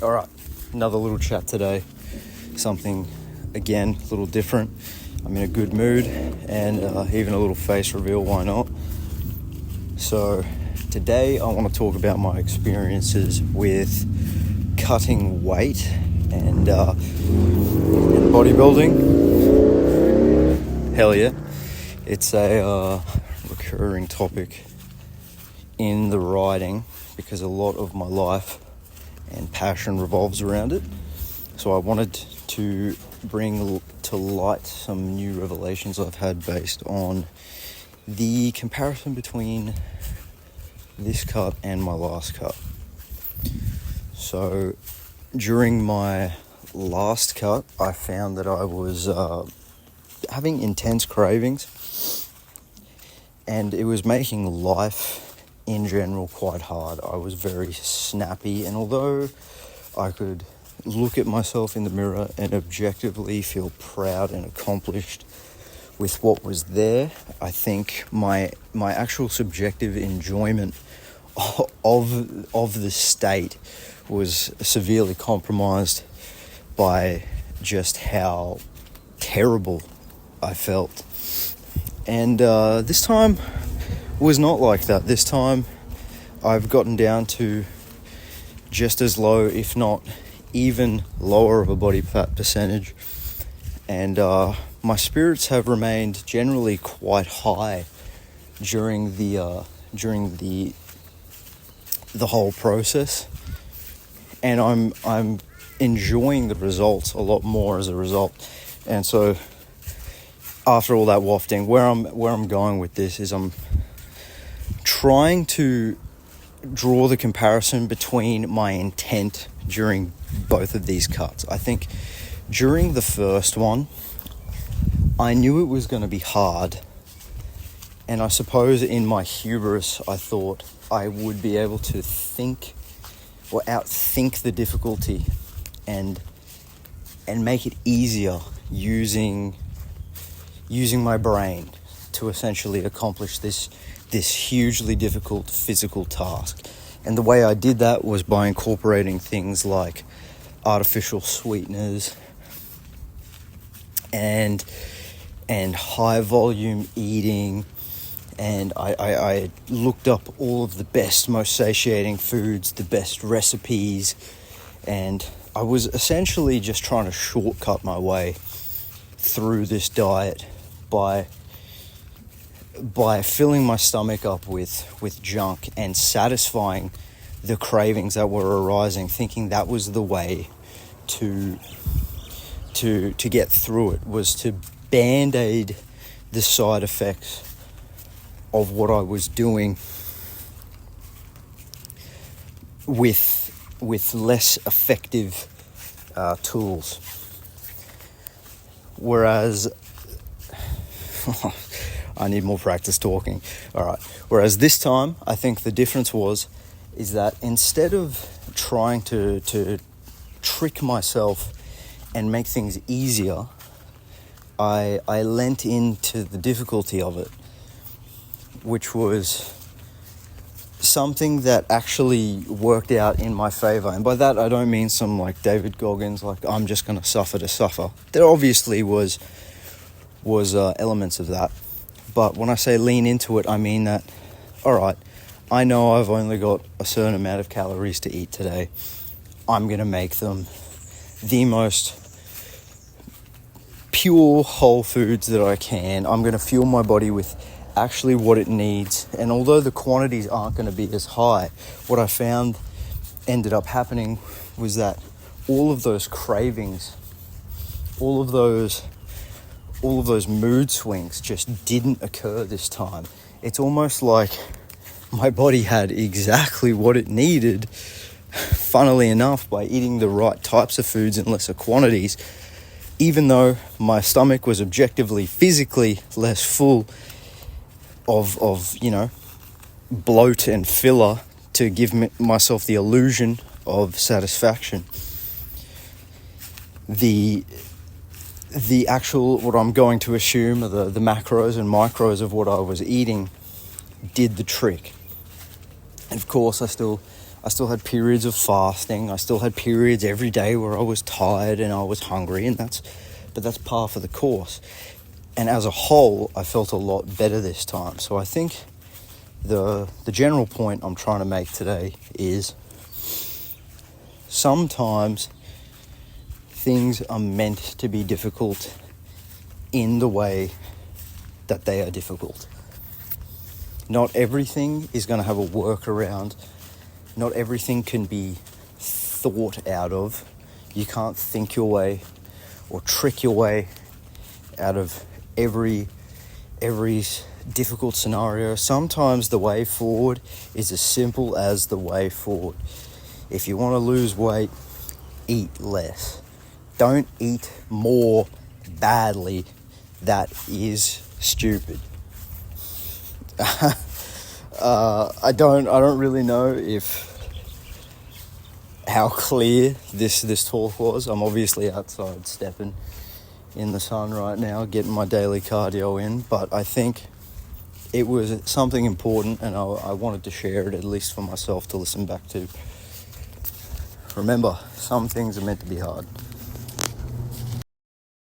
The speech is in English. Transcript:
All right, another little chat today. Something, again, a little different. I'm in a good mood and even a little face reveal, why not? So today I want to talk about my experiences with cutting weight and bodybuilding. Hell yeah. It's a recurring topic in the writing because a lot of my life and passion revolves around it. So I wanted to bring to light some new revelations I've had based on the comparison between this cut and my last cut. So during my last cut, I found that I was having intense cravings, and it was making life in general quite hard. I was very snappy, and although I could look at myself in the mirror and objectively feel proud and accomplished with what was there, I think my actual subjective enjoyment of the state was severely compromised by just how terrible I felt. And this time was not like that. This time I've gotten down to just as low, if not even lower of a body fat percentage, and my spirits have remained generally quite high during the whole process, and I'm enjoying the results a lot more as a result. And so after all that wafting, where I'm going with this is I'm trying to draw the comparison between my intent during both of these cuts. I think during the first one, I knew it was going to be hard, and I suppose in my hubris, I thought I would be able to think or outthink the difficulty and make it easier using my brain to essentially accomplish this hugely difficult physical task. And the way I did that was by incorporating things like artificial sweeteners and high volume eating, and I looked up all of the best, most satiating foods, the best recipes, and I was essentially just trying to shortcut my way through this diet by filling my stomach up with junk and satisfying the cravings that were arising, thinking that was the way to get through it, was to band-aid the side effects of what I was doing with less effective tools. Whereas I need more practice talking. All right. Whereas this time, I think the difference is that instead of trying to trick myself and make things easier, I lent into the difficulty of it, which was something that actually worked out in my favor. And by that, I don't mean some like David Goggins, like I'm just going to suffer to suffer. There obviously was elements of that. But when I say lean into it, I mean that, all right, I know I've only got a certain amount of calories to eat today. I'm going to make them the most pure whole foods that I can. I'm going to fuel my body with actually what it needs. And although the quantities aren't going to be as high, what I found ended up happening was that all of those cravings, all of those mood swings just didn't occur this time. It's almost like my body had exactly what it needed, funnily enough, by eating the right types of foods in lesser quantities, even though my stomach was objectively, physically less full of bloat and filler to give myself the illusion of satisfaction. The actual, what I'm going to assume are the macros and micros of what I was eating did the trick. And of course, I still I still had periods of fasting. I still had periods every day where I was tired and I was hungry, and that's par for the course. And as a whole, I felt a lot better this time. So I think the general point I'm trying to make today is sometimes things are meant to be difficult in the way that they are difficult. Not everything is going to have a workaround. Not everything can be thought out of. You can't think your way or trick your way out of every difficult scenario. Sometimes the way forward is as simple as the way forward. If you want to lose weight, eat less. Don't eat more badly. That is stupid. I don't really know how clear this talk was. I'm obviously outside stepping in the sun right now, getting my daily cardio in, but I think it was something important, and I wanted to share it, at least for myself to listen back to. Remember, some things are meant to be hard.